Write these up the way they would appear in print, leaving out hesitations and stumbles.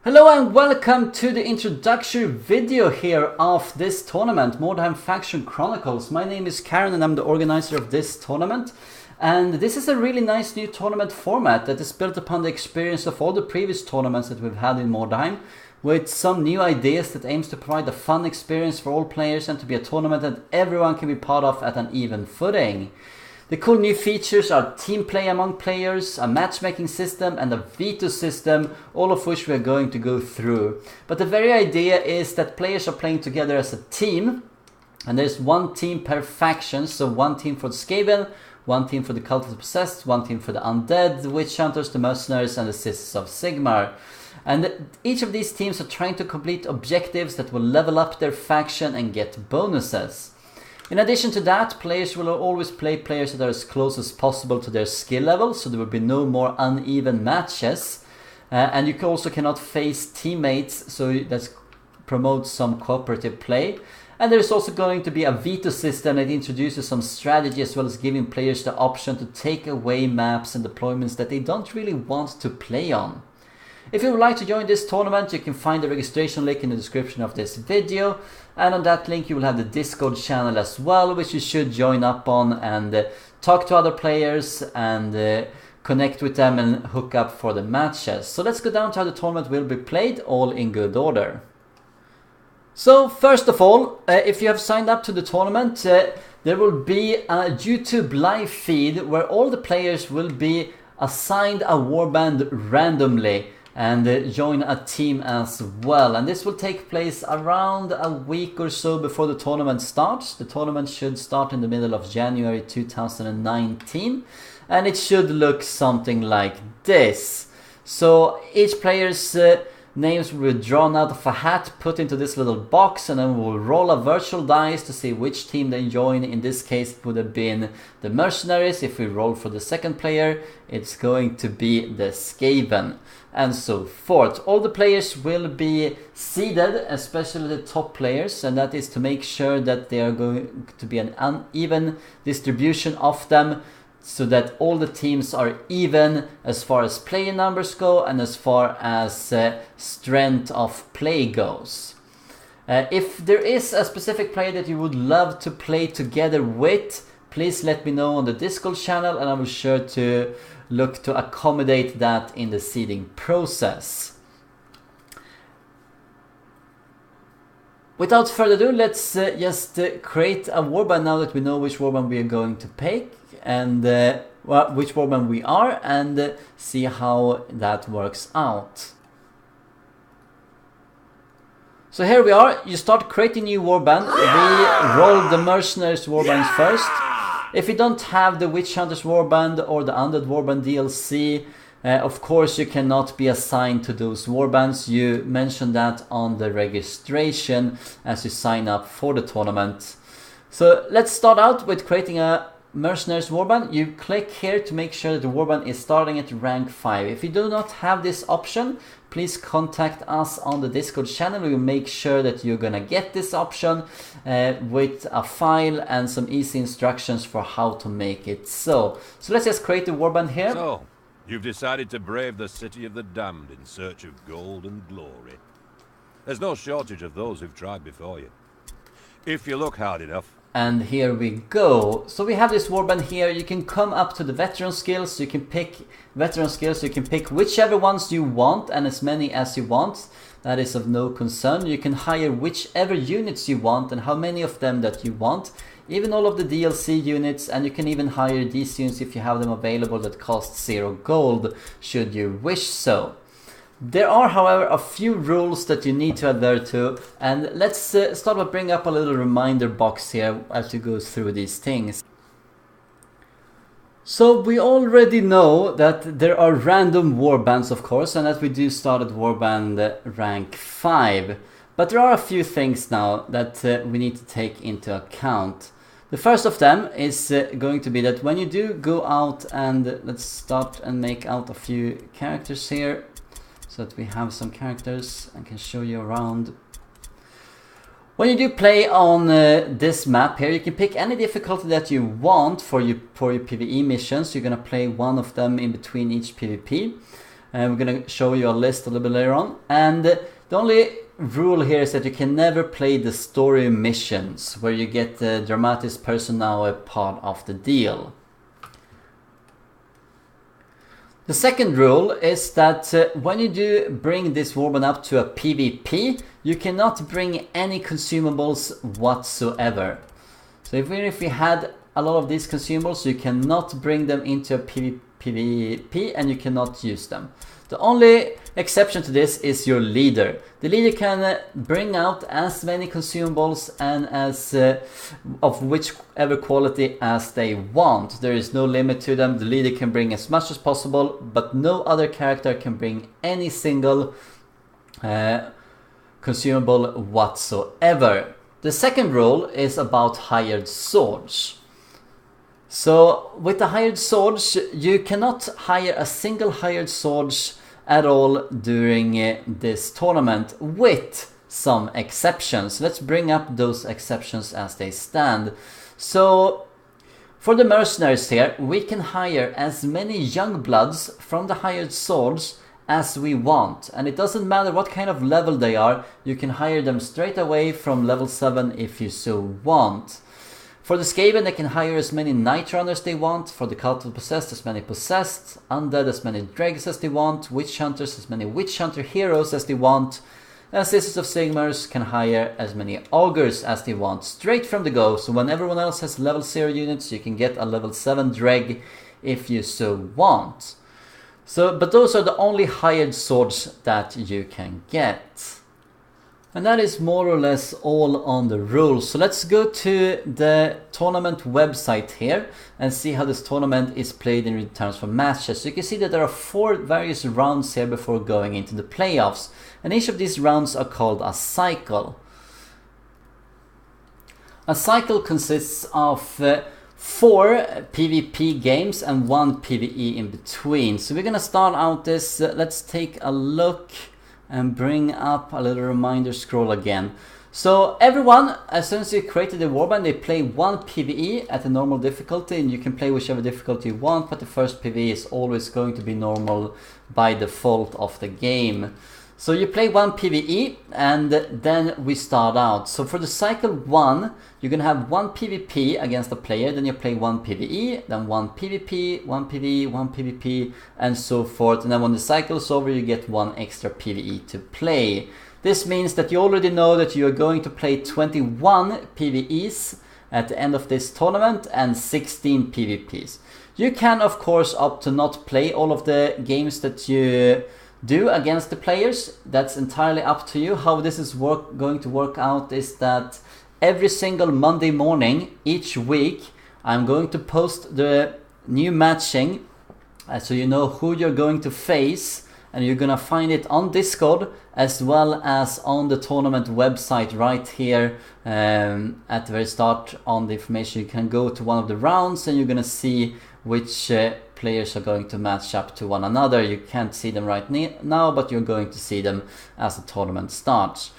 Hello and welcome to the introductory video here of this tournament, Mordheim Faction Chronicles. My name is Karond and I'm the organizer of this tournament. And this is a really nice new tournament format that is built upon the experience of all the previous tournaments that we've had in Mordheim, with some new ideas that aims to provide a fun experience for all players and to be a tournament that everyone can be part of at an even footing. The cool new features are team play among players, a matchmaking system and a veto system, all of which we are going to go through. But the very idea is that players are playing together as a team, and there's one team per faction, so one team for the Skaven, one team for the Cult of the Possessed, one team for the Undead, the Witch Hunters, the Mercenaries and the Sisters of Sigmar. And each of these teams are trying to complete objectives that will level up their faction and get bonuses. In addition to that, players will always play players that are as close as possible to their skill level, so there will be no more uneven matches. And you also cannot face teammates, so that promotes some cooperative play. And there's also going to be a veto system that introduces some strategy, as well as giving players the option to take away maps and deployments that they don't really want to play on. If you would like to join this tournament, you can find the registration link in the description of this video, and on that link you will have the Discord channel as well, which you should join up on and talk to other players and connect with them and hook up for the matches. So let's go down to how the tournament will be played, all in good order. So first of all, if you have signed up to the tournament, there will be a YouTube live feed where all the players will be assigned a warband randomly and join a team as well. And this will take place around a week or so before the tournament starts. The tournament should start in the middle of January 2019, and it should look something like this. So each player's names will be drawn out of a hat, put into this little box, and then we'll roll a virtual dice to see which team they join. In this case it would have been the Mercenaries. If we roll for the second player, it's going to be the Skaven, and so forth. All the players will be seeded, especially the top players, and that is to make sure that there are going to be an uneven distribution of them, so that all the teams are even as far as player numbers go and as far as strength of play goes. If there is a specific player that you would love to play together with, please let me know on the Discord channel, and I will sure to look to accommodate that in the seeding process. Without further ado, let's just create a warband now that we know which warband we are going to pick, and which warband we are, and see how that works out. So here we are. You start creating new warband. We roll the Mercenaries warbands first. If you don't have the Witch Hunters warband or the Undead warband DLC, of course you cannot be assigned to those warbands. You mention that on the registration as you sign up for the tournament. So let's start out with creating a Mercenaries warband. You click here to make sure that the warband is starting at rank 5. If you do not have this option, please contact us on the Discord channel. We will make sure that you're gonna get this option with a file and some easy instructions for how to make it so. So let's just create the warband here. So, you've decided to brave the city of the damned in search of gold and glory. There's no shortage of those who've tried before you, if you look hard enough. And here we go. So we have this warband here. You can come up to the veteran skills. You can pick veteran skills. You can pick whichever ones you want and as many as you want. That is of no concern. You can hire whichever units you want and how many of them that you want. Even all of the DLC units, and you can even hire these units if you have them available that cost 0 gold, should you wish so. There are, however, a few rules that you need to adhere to, and let's start by bringing up a little reminder box here as we go through these things. So we already know that there are random warbands, of course, and that we do start at warband rank 5. But there are a few things now that we need to take into account. The first of them is going to be that when you do go out, and let's start and make out a few characters here, so that we have some characters and can show you around. When you do play on this map here, you can pick any difficulty that you want for your PvE missions. You're gonna play one of them in between each PvP. and we're going to show you a list a little bit later on. And the only rule here is that you can never play the story missions where you get the dramatis personae part of the deal. The second rule is that when you do bring this warband up to a PvP, you cannot bring any consumables whatsoever. So even if you had a lot of these consumables, you cannot bring them into a PvP and you cannot use them. The only exception to this is your leader. The leader can bring out as many consumables and as of whichever quality as they want. There is no limit to them. The leader can bring as much as possible, but no other character can bring any single consumable whatsoever. The second rule is about hired swords. So with the hired swords, you cannot hire a single hired swords at all during this tournament, with some exceptions. Let's bring up those exceptions as they stand. So for the mercenaries here, we can hire as many young bloods from the hired swords as we want, and it doesn't matter what kind of level they are. You can hire them straight away from level 7 if you so want. For the Skaven, they can hire as many Night Runners they want. For the Cult of the Possessed, as many Possessed. Undead, as many Dregs as they want. Witch Hunters, as many Witch Hunter heroes as they want. And Sisters of Sigmars can hire as many Augurs as they want, straight from the go. So when everyone else has level 0 units, you can get a level 7 Dreg if you so want. So, but those are the only hired swords that you can get. And that is more or less all on the rules. So let's go to the tournament website here and see how this tournament is played in terms of matches. So you can see that there are 4 various rounds here before going into the playoffs. And each of these rounds are called a cycle. A cycle consists of 4 PvP games and 1 PvE in between. So we're going to start out this, let's take a look and bring up a little reminder scroll again. So everyone, as soon as you created a warband, they play 1 PvE at a normal difficulty, and you can play whichever difficulty you want, but the first PvE is always going to be normal by default of the game. So you play 1 PvE and then we start out. So for the cycle 1, you're gonna have 1 PvP against a player, then you play 1 PvE, then 1 PvP, 1 PvE, 1 PvP, and so forth. And then when the cycle is over, you get 1 extra PvE to play. This means that you already know that you are going to play 21 PvEs at the end of this tournament and 16 PvPs. You can of course opt to not play all of the games that you do against the players. That's entirely up to you. How this is going to work out is that every single Monday morning each week I'm going to post the new matching so you know who you're going to face, and you're gonna find it on Discord as well as on the tournament website right here at the very start on the information. You can go to one of the rounds and you're gonna see which players are going to match up to one another. You can't see them right now, but you're going to see them as the tournament starts.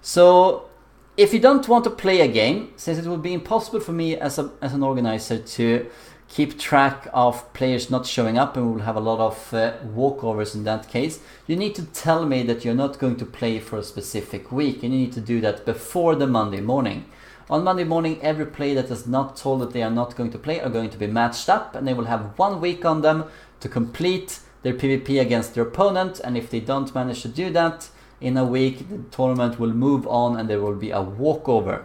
So if you don't want to play a game, since it would be impossible for me as an organizer to keep track of players not showing up, and we will have a lot of walkovers in that case, you need to tell me that you're not going to play for a specific week, and you need to do that before the Monday morning. On Monday morning, every player that is not told that they are not going to play are going to be matched up, and they will have 1 week on them to complete their PvP against their opponent. And if they don't manage to do that in a week, the tournament will move on and there will be a walkover.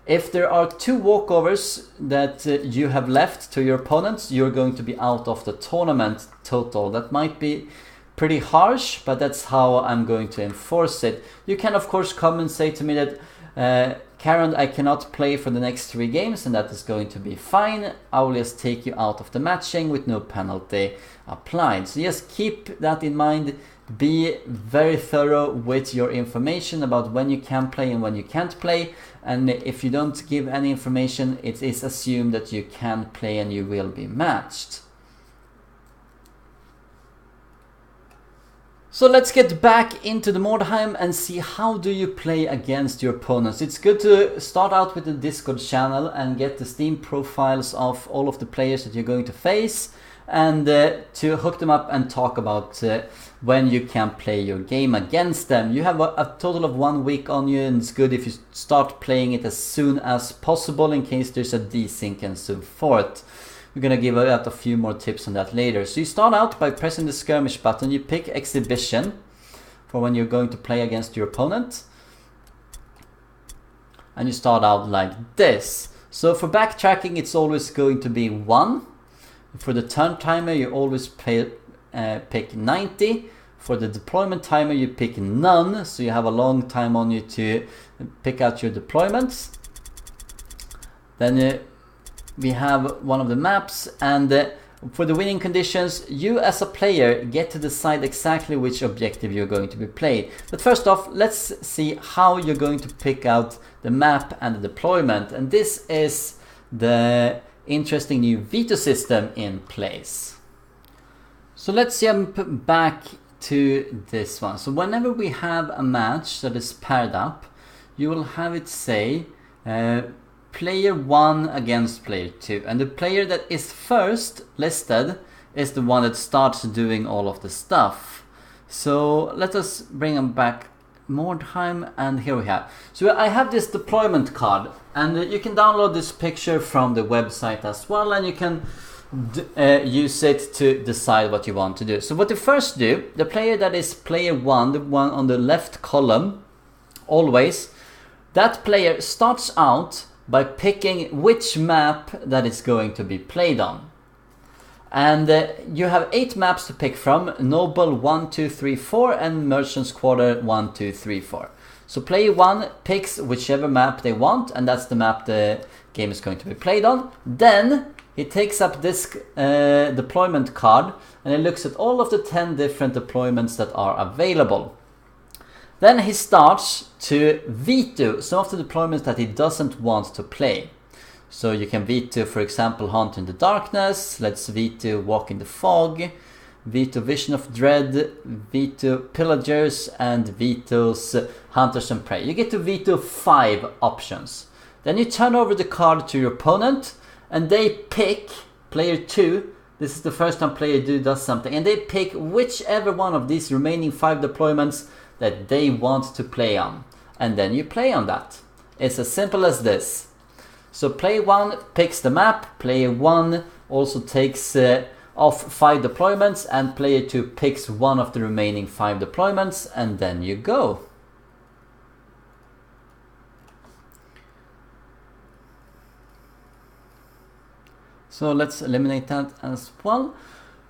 If there are 2 walkovers that you have left to your opponents, you're going to be out of the tournament total. That might be pretty harsh, but that's how I'm going to enforce it. You can of course come and say to me that Karond, I cannot play for the next 3 games, and that is going to be fine. I will just take you out of the matching with no penalty applied. So just keep that in mind. Be very thorough with your information about when you can play and when you can't play. And if you don't give any information, it is assumed that you can play and you will be matched. So let's get back into the Mordheim and see how do you play against your opponents. It's good to start out with the Discord channel and get the Steam profiles of all of the players that you're going to face. and to hook them up and talk about when you can play your game against them. You have a total of 1 week on you, and it's good if you start playing it as soon as possible in case there's a desync and so forth. We're gonna give out a few more tips on that later. So you start out by pressing the skirmish button, you pick exhibition for when you're going to play against your opponent, and you start out like this. So for backtracking, it's always going to be 1. For the turn timer, you always pick 90. For the deployment timer, you pick none, so you have a long time on you to pick out your deployments. Then we have one of the maps, and for the winning conditions, you as a player get to decide exactly which objective you're going to be played. But first off, let's see how you're going to pick out the map and the deployment, and this is the interesting new veto system in place. So let's jump back to this one. So whenever we have a match that is paired up, you will have it say player 1 against player 2, and the player that is first listed is the one that starts doing all of the stuff. So let us bring them back, Mordheim, and here we have. So I have this deployment card, and you can download this picture from the website as well, and you can use it to decide what you want to do. So what you first do, the player that is player 1, the one on the left column, always, that player starts out by picking which map that is going to be played on. And you have 8 maps to pick from: Noble 1, 2, 3, 4, and Merchant's Quarter 1, 2, 3, 4. So player 1 picks whichever map they want, and that's the map the game is going to be played on. Then he takes up this deployment card, and he looks at all of the 10 different deployments that are available. Then he starts to veto some of the deployments that he doesn't want to play. So you can veto, for example, Hunt in the Darkness, let's veto Walk in the Fog, veto Vision of Dread, veto Pillagers, and vetoes Hunters and Prey. You get to veto 5 options. Then you turn over the card to your opponent, and they pick player 2. This is the first time player 2 does something, and they pick whichever one of these remaining 5 deployments that they want to play on, and then you play on that. It's as simple as this. So player 1 picks the map, player 1 also takes off 5 deployments, and player 2 picks one of the remaining 5 deployments, and then you go. So let's eliminate that as well.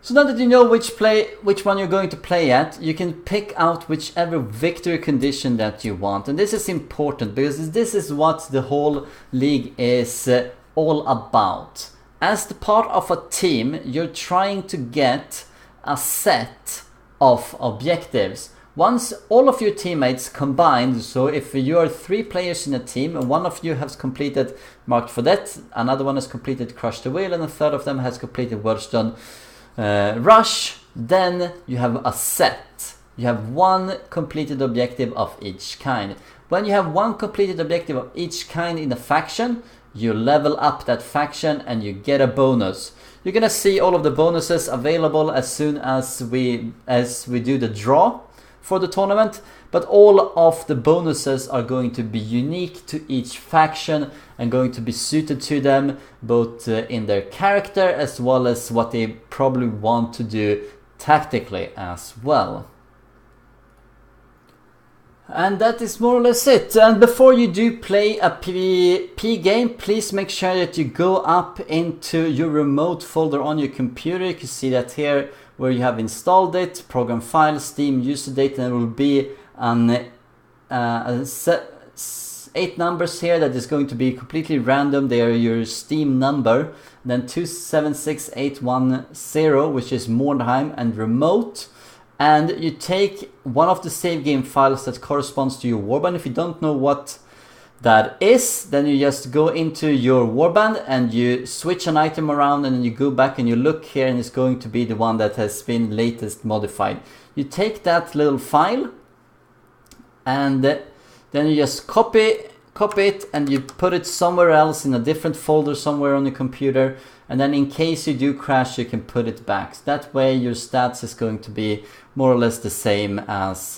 So now that you know which one you're going to play at, you can pick out whichever victory condition that you want. And this is important because this is what the whole league is all about. As the part of a team, you're trying to get a set of objectives. Once all of your teammates combined, so if you are 3 players in a team and one of you has completed Marked for Death, another one has completed Crush the Wheel, and a third of them has completed Wordstone Rush, then you have a set. You have 1 completed objective of each kind. When you have 1 completed objective of each kind in a faction, you level up that faction and you get a bonus. You're gonna see all of the bonuses available as soon as we do the draw for the tournament, but all of the bonuses are going to be unique to each faction and going to be suited to them, both in their character as well as what they probably want to do tactically as well. And that is more or less it. And before you do play a PvP game, please make sure that you go up into your remote folder on your computer. You can see that here where you have installed it, program file, Steam user data, and there will be an 8 numbers here that is going to be completely random. They are your Steam number, then 276810, which is Mordheim and remote. And you take one of the save game files that corresponds to your warband. If you don't know what that is, then you just go into your warband and you switch an item around, and then you go back and you look here, and it's going to be the one that has been latest modified. You take that little file and then you just copy copy it and you put it somewhere else in a different folder somewhere on your computer, and then in case you do crash you can put it back. So that way your stats is going to be more or less the same as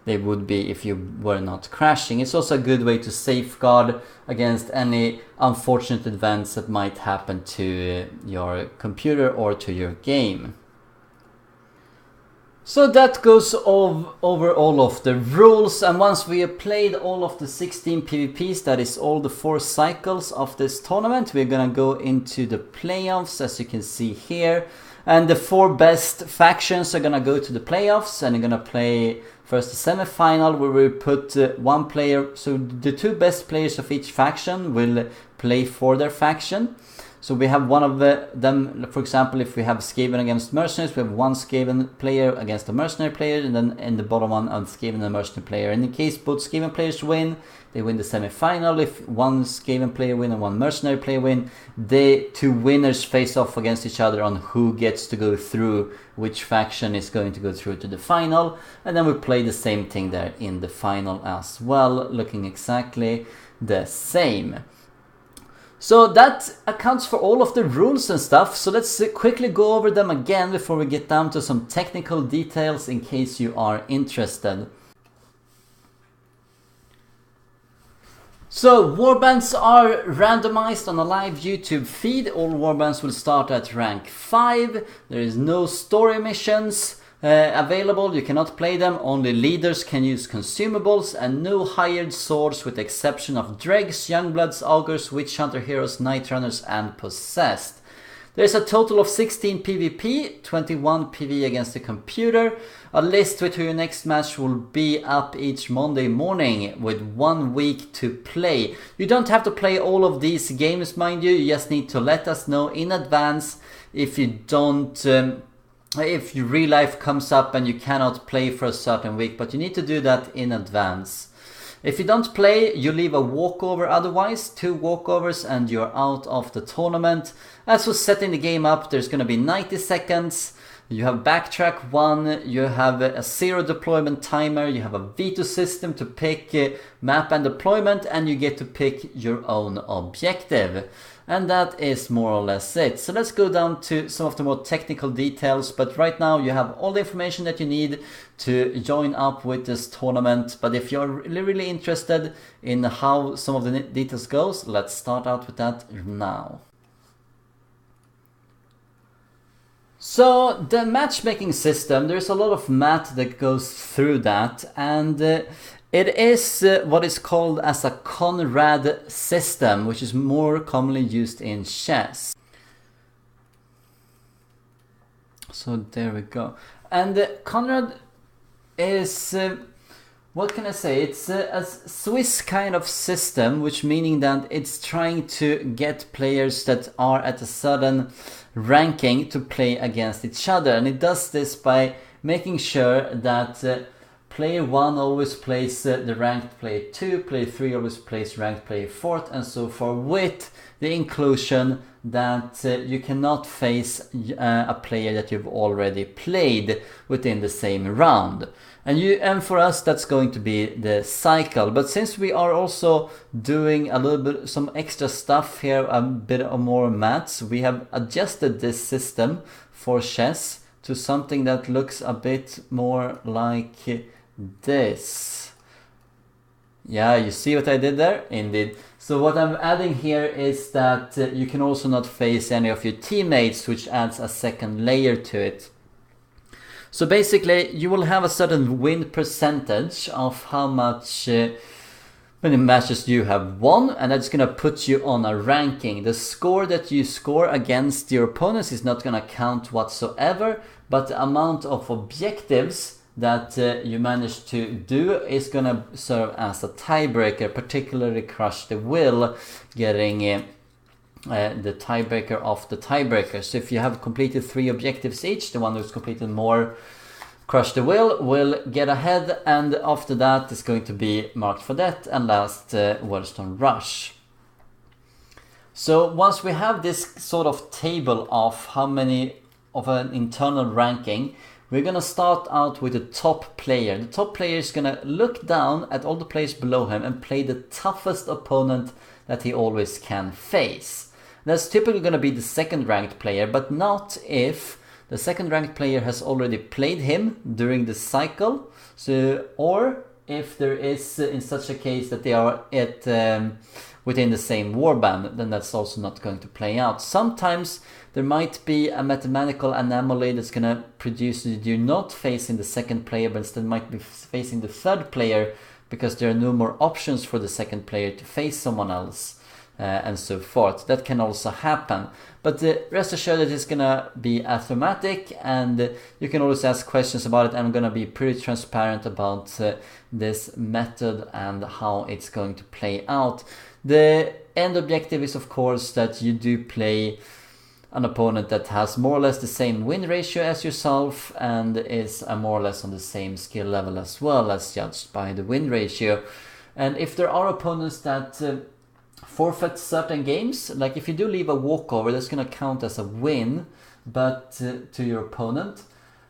they would be if you were not crashing. It's also a good way to safeguard against any unfortunate events that might happen to your computer or to your game. So that goes over all of the rules, and once we have played all of the 16 PvPs, that is all the 4 cycles of this tournament, we're gonna go into the playoffs, as you can see here. And the 4 best factions are gonna go to the playoffs, and they're gonna play first the semi-final, where we put 1 player, so the 2 best players of each faction will play for their faction. So we have one of them, for example, if we have Skaven against Mercenaries, we have 1 Skaven player against a Mercenary player, and then in the bottom one, a Skaven and a Mercenary player. And in case both Skaven players win, they win the semi-final. If 1 Skaven player win and 1 Mercenary player win, the 2 winners face off against each other on who gets to go through, which faction is going to go through to the final. And then we play the same thing there in the final as well, looking exactly the same. So that accounts for all of the rules and stuff, so let's quickly go over them again before we get down to some technical details in case you are interested. So warbands are randomized on a live YouTube feed. All warbands will start at rank 5. There is no story missions available, you cannot play them, only leaders can use consumables, and no hired swords with the exception of dregs, youngbloods, augurs, witch hunter heroes, night runners and possessed. There's a total of 16 PvP, 21 PvE against the computer. A list with who your next match will be up each Monday morning with 1 week to play. You don't have to play all of these games, mind you just need to let us know in advance if you don't if your real life comes up and you cannot play for a certain week, but you need to do that in advance. If you don't play, you leave a walkover otherwise, 2 walkovers and you're out of the tournament. As for setting the game up, there's going to be 90 seconds, you have backtrack 1, you have a 0 deployment timer, you have a veto system to pick map and deployment, and you get to pick your own objective. And that is more or less it. So let's go down to some of the more technical details, but right now you have all the information that you need to join up with this tournament. But if you're really interested in how some of the details goes, let's start out with that now. So the matchmaking system, there's a lot of math that goes through that, and it is what is called as a Karond system, which is more commonly used in chess. So there we go. And Karond is, what can I say, it's a Swiss kind of system, which meaning that it's trying to get players that are at a certain ranking to play against each other. And it does this by making sure that player 1 always plays the ranked player 2, player 3 always plays ranked player 4, and so forth, with the inclusion that you cannot face a player that you've already played within the same round. And for us that's going to be the cycle. But since we are also doing a little bit some extra stuff here, a bit of more maths, we have adjusted this system for chess to something that looks a bit more like this. Yeah, you see what I did there? Indeed. So what I'm adding here is that you can also not face any of your teammates, which adds a second layer to it. So basically you will have a certain win percentage of how much many matches you have won, and that's gonna put you on a ranking. The score that you score against your opponents is not gonna count whatsoever, but the amount of objectives that you managed to do is gonna serve as a tiebreaker, particularly Crush the Will, getting the tiebreaker of the tiebreaker. So if you have completed 3 objectives each, the one who's completed more Crush the will get ahead, and after that is going to be Marked for Death, and last Wellstone Rush. So once we have this sort of table of how many of an internal ranking, We're gonna start out with the top player. The top player is gonna look down at all the players below him and play the toughest opponent that he always can face. That's typically gonna be the second ranked player, but not if the second ranked player has already played him during the cycle. So, or if there is in such a case that they are at within the same warband, then that's also not going to play out. Sometimes there might be a mathematical anomaly that's going to produce that you're not facing the second player, but instead might be facing the third player because there are no more options for the second player to face someone else, and so forth. That can also happen. But rest assured that it's going to be arithmetic, and you can always ask questions about it. I'm going to be pretty transparent about this method and how it's going to play out. The end objective is, of course, that you do play an opponent that has more or less the same win ratio as yourself and is more or less on the same skill level as well, as judged by the win ratio. And if there are opponents that forfeit certain games, like if you do leave a walkover, that's going to count as a win, but to your opponent.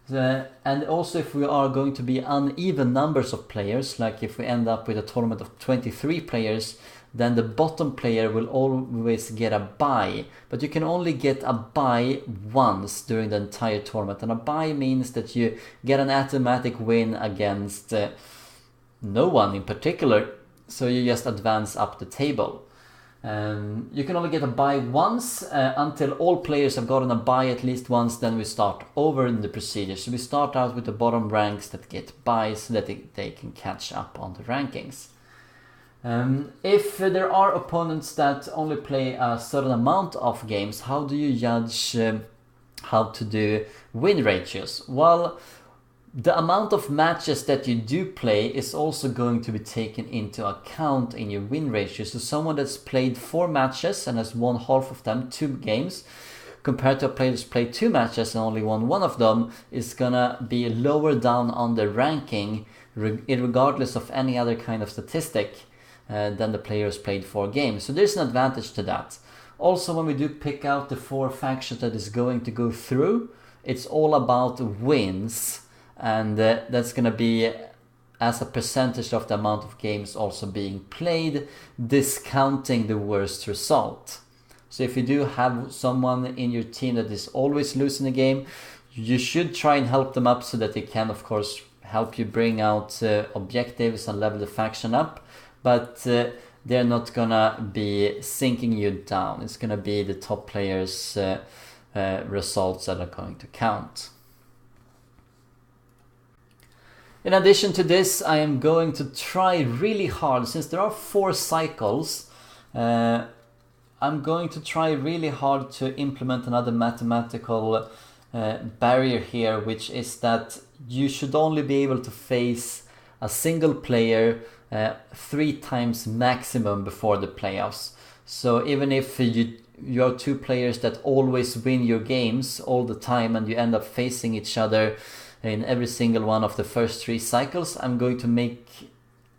And also if we are going to be uneven numbers of players, like if we end up with a tournament of 23 players, then the bottom player will always get a bye. But you can only get a bye once during the entire tournament. And a bye means that you get an automatic win against no one in particular. So you just advance up the table. You can only get a bye once until all players have gotten a bye at least once. Then we start over in the procedure. So we start out with the bottom ranks that get byes so that they can catch up on the rankings. If there are opponents that only play a certain amount of games, how do you judge how to do win ratios? Well, the amount of matches that you do play is also going to be taken into account in your win ratio. So someone that's played 4 matches and has won half of them, 2 games, compared to a player that's played 2 matches and only won 1 of them, is gonna be lower down on the ranking regardless of any other kind of statistic than the players played 4 games. So there's an advantage to that. Also, when we do pick out the 4 factions that is going to go through, it's all about wins, and that's going to be as a percentage of the amount of games also being played, discounting the worst result. So if you do have someone in your team that is always losing a game, you should try and help them up so that they can, of course, help you bring out objectives and level the faction up. But they're not gonna be sinking you down. It's gonna be the top players' results that are going to count. In addition to this, I am going to try really hard, since there are 4 cycles, I'm going to try really hard to implement another mathematical barrier here, which is that you should only be able to face a single player 3 times maximum before the playoffs. So even if you are 2 players that always win your games all the time and you end up facing each other in every single one of the first 3 cycles, I'm going to make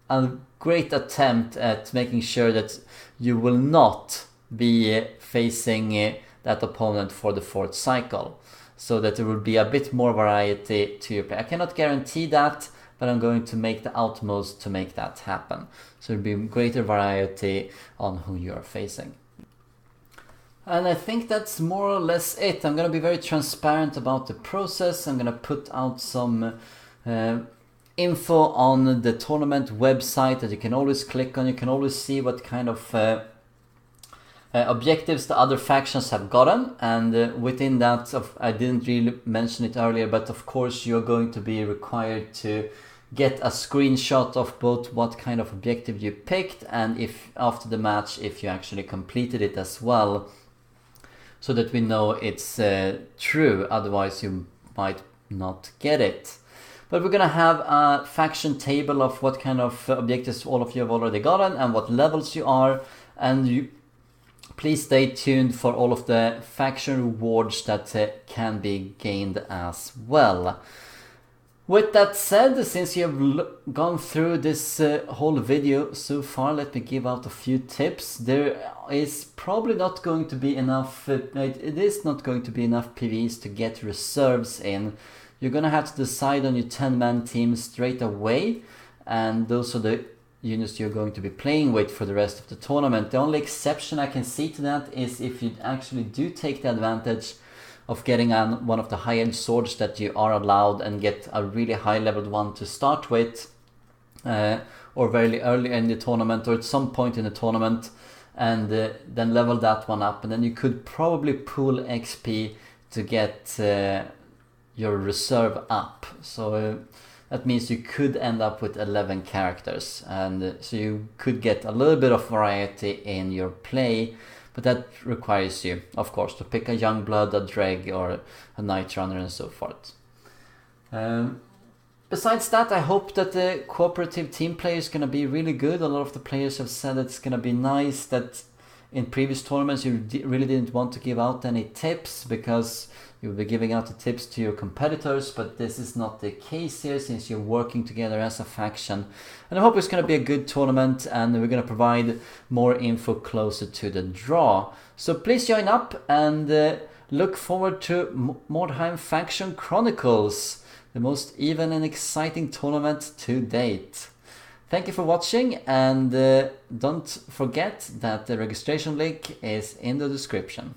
a great attempt at making sure that you will not be facing that opponent for the 4th cycle, so that there will be a bit more variety to your play. I cannot guarantee that, but I'm going to make the utmost to make that happen. So there'll be greater variety on who you are facing. And I think that's more or less it. I'm going to be very transparent about the process. I'm going to put out some info on the tournament website that you can always click on. You can always see what kind of objectives the other factions have gotten, and within that, I didn't really mention it earlier, but of course you're going to be required to get a screenshot of both what kind of objective you picked and if after the match if you actually completed it as well, so that we know it's true. Otherwise you might not get it. But we're gonna have a faction table of what kind of objectives all of you have already gotten and what levels you are, and please stay tuned for all of the faction rewards that can be gained as well. With that said, since you have gone through this whole video so far, let me give out a few tips. There is probably not going to be enough, it is not going to be enough PVs to get reserves in. you're gonna have to decide on your 10-man team straight away, and those are the units you're going to be playing with for the rest of the tournament. The only exception I can see to that is if you actually do take the advantage of getting on one of the high-end swords that you are allowed and get a really high-leveled one to start with, or very early in the tournament or at some point in the tournament, and then level that one up, and then you could probably pool XP to get your reserve up. So that means you could end up with 11 characters, and so you could get a little bit of variety in your play, but that requires you, of course, to pick a young blood, a dreg, or a night runner, and so forth. Besides that, I hope that the cooperative team play is going to be really good. A lot of the players have said it's going to be nice, that in previous tournaments you really didn't want to give out any tips because you will be giving out the tips to your competitors, but this is not the case here since you're working together as a faction. And I hope it's going to be a good tournament, and we're going to provide more info closer to the draw. So please join up and look forward to Mordheim Faction Chronicles, the most even and exciting tournament to date. Thank you for watching, and don't forget that the registration link is in the description.